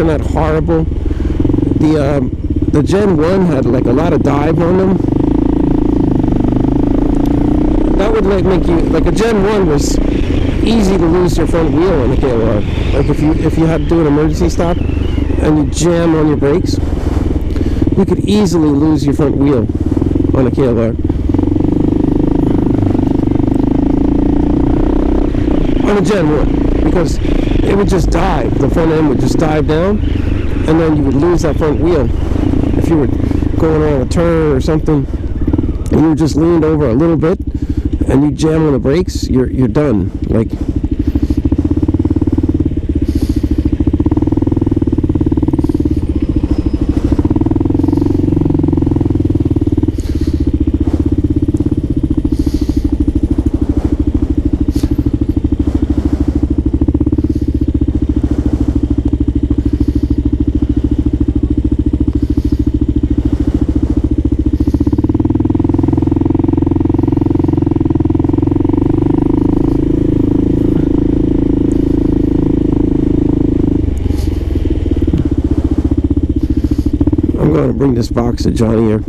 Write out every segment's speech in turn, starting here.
are not horrible. The Gen 1 had like a lot of dive on them. That would make you, like a Gen 1 was easy to lose your front wheel on the KLR. Like if you had to do an emergency stop and you jam on your brakes, you could easily lose your front wheel on a KLR. On a Gen 1, because it would just dive. The front end would just dive down, and then you would lose that front wheel. If you were going on a turn or something, and you just leaned over a little bit, and you jam on the brakes, you're done. Like, I'm going to bring this box to Johnny here.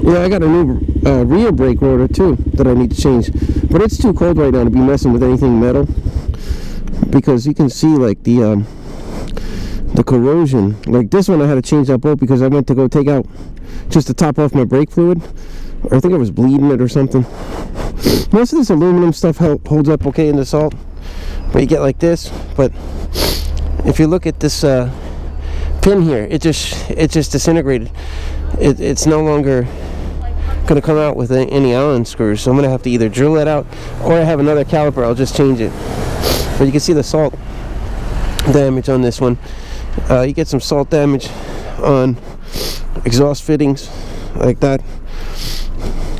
Yeah, I got a new rear brake rotor too that I need to change, but it's too cold right now to be messing with anything metal, because you can see like the corrosion. Like this one I had to change that bolt because I went to go take out just to top off my brake fluid. I think I was bleeding it or something. Most of this aluminum stuff holds up okay in the salt, but you get like this. But if you look at this pin here, it just disintegrated. It's no longer going to come out with any Allen screws, so I'm going to have to either drill it out, or I have another caliper, I'll just change it. But you can see the salt damage on this one. You get some salt damage on exhaust fittings like that.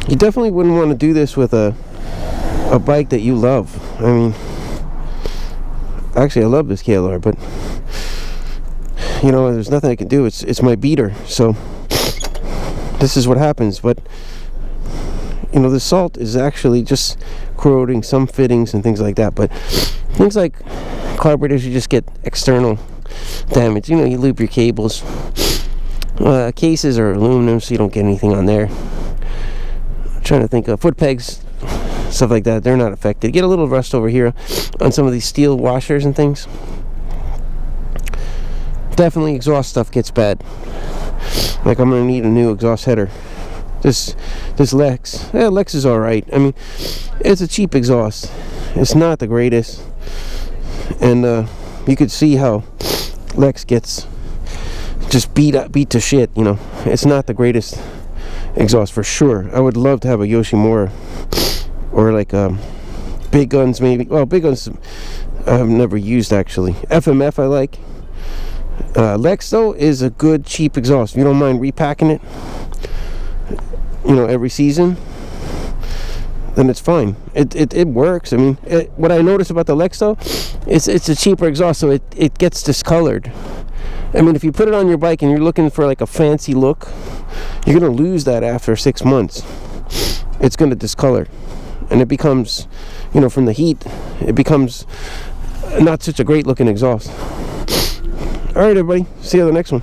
You definitely wouldn't want to do this with a bike that you love. I mean, actually I love this KLR, but you know, there's nothing I can do. It's my beater, so this is what happens. But you know, the salt is actually just corroding some fittings and things like that. But things like carburetors, you just get external damage. You know, you loop your cables. Cases are aluminum, so you don't get anything on there. Trying to think of foot pegs, stuff like that, they're not affected. Get a little rust over here on some of these steel washers and things. Definitely exhaust stuff gets bad. Like I'm gonna need a new exhaust header. This Lex, Lex is alright. I mean, it's a cheap exhaust. It's not the greatest, and you could see how Lex gets just beat to shit. You know, it's not the greatest exhaust for sure. I would love to have a Yoshimura or like Big Guns maybe. Well, Big Guns I've never used actually. FMF I like. Lex though is a good cheap exhaust. If you don't mind repacking it, you know, every season, then it's fine. It works. I mean, what I notice about the Lex though, it's a cheaper exhaust, so it gets discolored. I mean, if you put it on your bike and you're looking for like a fancy look, you're going to lose that after 6 months. It's going to discolor, and it becomes, you know, from the heat, it becomes not such a great looking exhaust. All right, everybody, see you on the next one.